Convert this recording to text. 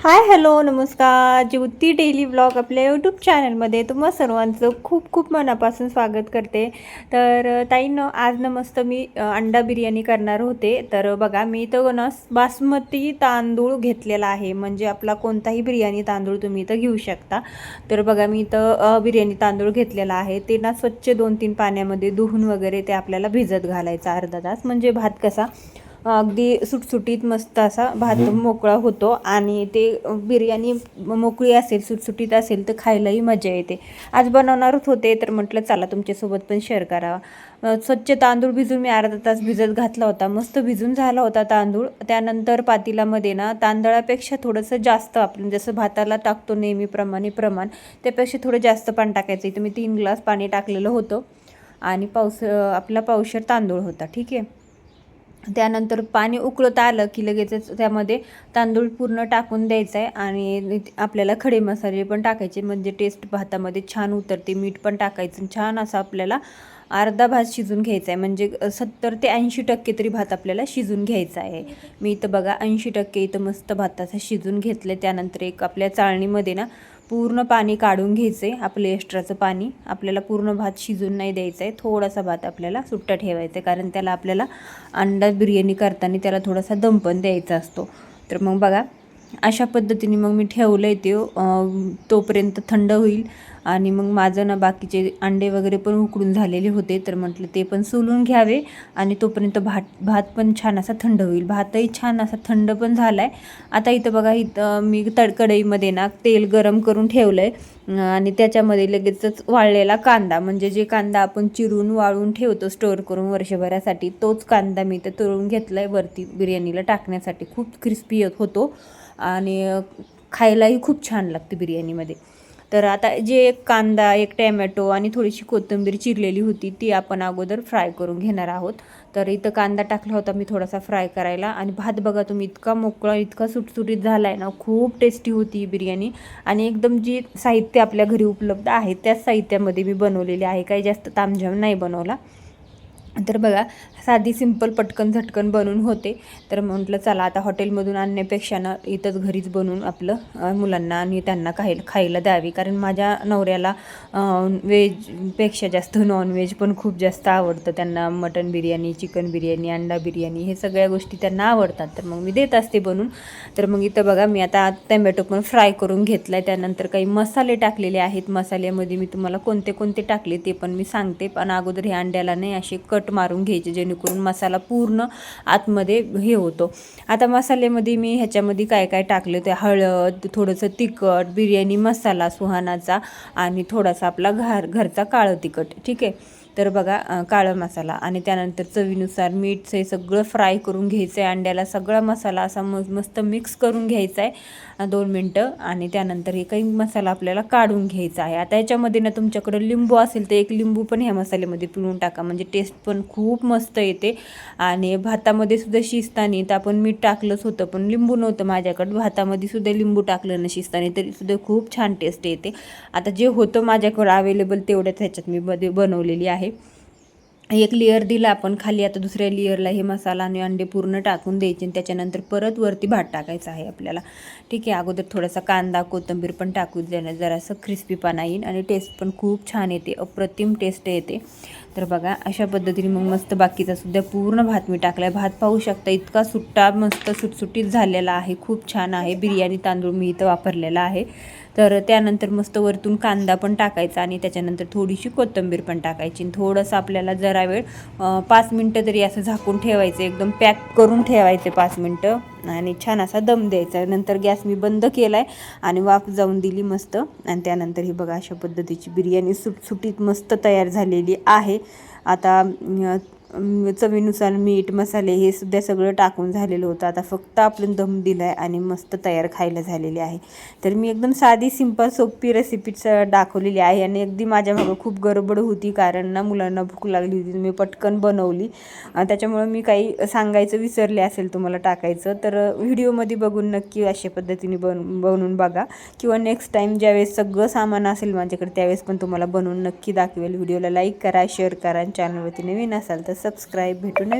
Hi hello नमस्कार. ज्योती daily blog आपल्या YouTube चॅनलमध्ये तुम्हा सर्वांचं खूप खूप मनापासून स्वागत करते. तर ताईंनो, आज मस्त मी अंडा बिर्याणी करणार होते. तर बघा, मी तर बासमती तांदूळ घेतलेला आहे, म्हणजे आपला कोणताही बिर्याणी तांदूळ तुम्ही इथं घेऊ शकता. तर बघा, मी इथं बिर्याणी तांदूळ घेतलेला आहे. ते स्वच्छ 2-3 पाण्यामध्ये धुवून वगैरे ते आपल्याला भिजत घालायचा अर्धा तास, म्हणजे भात कसा अगदी सुटसुटीत मस्त असा भात मोकळा होतो. आणि ते बिर्याणी मोकळी असेल, सुटसुटीत असेल तर खायलाही मजा येते. आज बनवणारच होते, तर म्हटलं चला तुमच्यासोबत पण शेअर करावा. स्वच्छ तांदूळ भिजून मी अर्धा तास भिजत घातला होता. मस्त भिजून झाला होता तांदूळ. त्यानंतर पातेल्यामध्ये तांदळापेक्षा थोडंसं जास्त, आपण जसं भाताला टाकतो नेहमीप्रमाणे प्रमाण, त्यापेक्षा थोडं जास्त पाणी टाकायचं. इथं मी 3 ग्लास पाणी टाकलेलं होतं आणि आपला पावशेर तांदूळ होता. ठीक आहे. त्यानंतर पाणी उकळत आलं की लगेचच त्यामध्ये तांदूळ पूर्ण टाकून द्यायचं आहे. आणि आपल्याला खडे मसाले पण टाकायचे, म्हणजे टेस्ट भातामध्ये छान उतरते. मीठ पण टाकायचं. छान असं आपल्याला अर्धा भात शिजून घ्यायचा आहे, म्हणजे 70 ते 80% तरी भात आपल्याला शिजून घ्यायचा आहे. मी इथं बघा 80% इथं मस्त भाताचं शिजून घेतलं. त्यानंतर एक आपल्या चाळणीमध्ये पूर्ण पाणी काढून घ्यायचं आहे. आपलं एक्स्ट्राचं पाणी आपल्याला पूर्ण भात शिजून नाही द्यायचं आहे. थोडासा भात आपल्याला सुट्टा ठेवायचा आहे, कारण त्याला आपल्याला अंडा बिर्याणी करताना त्याला थोडासा दम पण द्यायचा असतो. तर मग बघा, अशा पद्धतीने मग मी ठेवलं आहे ते तोपर्यंत थंड होईल. आणि मग माझं बाकीचे अंडे वगैरे पण उकडून झालेले होते, तर म्हटलं ते पण सोलून घ्यावे. आणि तोपर्यंत भात पण छान असा थंड होईल. भातही छान असा थंड पण झाला आहे. आता इथं बघा, इथं मी कढईमध्ये तेल गरम करून ठेवलं आहे. आणि त्याच्यामध्ये लगेचच वाळलेला कांदा, म्हणजे जे कांदा आपण चिरून वाळून ठेवतो स्टोअर करून वर्षभरासाठी, तोच कांदा मी इथं तळून घेतला आहे वरती बिर्याणीला टाकण्यासाठी. खूप क्रिस्पी होतो आणि खायलाही खूप छान लागते बिर्याणीमध्ये. तर आता जे एक कांदा, एक टॅमॅटो आणि थोडीशी कोथिंबीर चिरलेली होती, ती आपण अगोदर फ्राय करून घेणार आहोत. तर इथं कांदा टाकला होता मी थोडासा फ्राय करायला. आणि भात बघा तुम्ही, इतका मोकळा, इतका सुटसुटीत झाला आहे ना, खूप टेस्टी होती ही बिर्याणी. आणि एकदम जी साहित्य आपल्या घरी उपलब्ध आहे त्याच साहित्यामध्ये मी बनवलेली आहे. काही जास्त तामझाम नाही बनवला. तर बघा, साधी सिंपल पटकन झटकन बनवून होते. तर म्हटलं चला आता हॉटेलमधून आणण्यापेक्षा इथंच घरीच बनवून आपलं मुलांना आणि त्यांना खायला द्यावी. कारण माझ्या नवऱ्याला व्हेजपेक्षा जास्त नॉनव्हेज पण खूप जास्त आवडतं. त्यांना मटन बिर्याणी, चिकन बिर्याणी, अंडा बिर्याणी हे सगळ्या गोष्टी त्यांना आवडतात. तर मग मी देत असते बनवून. तर मग इथं बघा, मी आता टमॅटो पण फ्राय करून घेतला आहे. त्यानंतर काही मसाले टाकलेले आहेत. मसाल्यामध्ये मी तुम्हाला कोणते कोणते टाकले ते पण मी सांगते. पण अगोदर हे अंड्याला नाही असे कट मारून घ्यायचे, जेणेकरून मसाला पूर्ण आतमध्ये हे होतो. आता मसाल्यामध्ये मी ह्याच्यामध्ये काय काय टाकलं ते हळद, थोडंसं तिखट, बिर्याणी मसाला सुहानाचा आणि थोडासा आपला घरचा काळं तिखट. ठीक आहे. तर बघा, काळा मसाला आणि त्यानंतर चवीनुसार मीठ, हे सगळं फ्राय करून घ्यायचं आहे. अंड्याला सगळा मसाला असा मस्त मिक्स करून घ्यायचा आहे 2 मिनटं. आणि त्यानंतर हे काही मसाला आपल्याला काढून घ्यायचा आहे. आता याच्यामध्ये तुमच्याकडं लिंबू असेल तर एक लिंबू पण ह्या मसाल्यामध्ये पिळून टाका, म्हणजे टेस्ट पण खूप मस्त येते. आणि भातामध्ये सुद्धा शिजताना तर आपण मीठ टाकलंच होतं, पण लिंबू नव्हतं माझ्याकडं. भातामध्ये सुद्धा लिंबू टाकलं ना शिजताना तरी सुद्धा खूप छान टेस्ट येते. आता जे होतं माझ्याकडं अवेलेबल तेवढ्याच ह्याच्यात मी बनवलेली आहे. एक लेअर दिला आपण खाली. आता दुसऱ्या लेअरला हे मसाला आणि अंडे पूर्ण टाकून द्यायचे आणि त्याच्यानंतर परत वरती भात टाकायचा आहे आपल्याला. ठीक आहे. अगोदर थोडासा कांदा, कोथिंबीर पण टाकू देणं, जरासं क्रिस्पीपणा येईल आणि टेस्ट पण खूप छान येते, अप्रतिम टेस्ट येते. तर बघा, अशा पद्धतीने मग मस्त बाकीचा सुद्धा पूर्ण भात मी टाकला आहे. भात पाहू शकता, इतका सुट्टा मस्त सुटसुटीत झालेला आहे. खूप छान आहे. बिर्याणी तांदूळ मी इथं वापरलेला आहे. तर त्यानंतर मस्त वरतून कांदा पण टाकायचा आणि त्याच्यानंतर थोडीशी कोथिंबीर पण टाकायची. थोडंसं आपल्याला जरा वेळ 5 मिनटं तरी असं झाकून ठेवायचं, एकदम पॅक करून ठेवायचे 5 मिनटं आणि छान असा दम द्यायचा. नंतर गॅस मी बंद केला आहे आणि वाफ जाऊन दिली मस्त. आणि त्यानंतर ही बघा, अशा पद्धतीची बिर्याणी सुटसुटीत मस्त तयार झालेली आहे. आता चवीनुसार मीठ, मसाले हे सुद्धा सगळं टाकून झालेलं होतं. आता फक्त आपण दम दिला आहे आणि मस्त तयार खायला झालेली आहे. तर मी एकदम साधी सिंपल सोपी रेसिपीच दाखवलेली आहे. आणि अगदी माझ्या मागं खूप गडबड होती, कारण मुलांना भूक लागली होती. मी पटकन बनवली, त्याच्यामुळं मी काही सांगायचं विसरले असेल तुम्हाला टाकायचं, तर व्हिडिओमध्ये बघून नक्की अशा पद्धतीने बनवून बघा. किंवा नेक्स्ट टाईम ज्यावेळेस सगळं सामान असेल माझ्याकडे त्यावेळेस पण तुम्हाला बनवून नक्की दाखवेल. व्हिडिओला लाईक करा, शेअर करा आणि चॅनलवरती नवीन असाल तर सबस्क्राईब. भेटू नवीन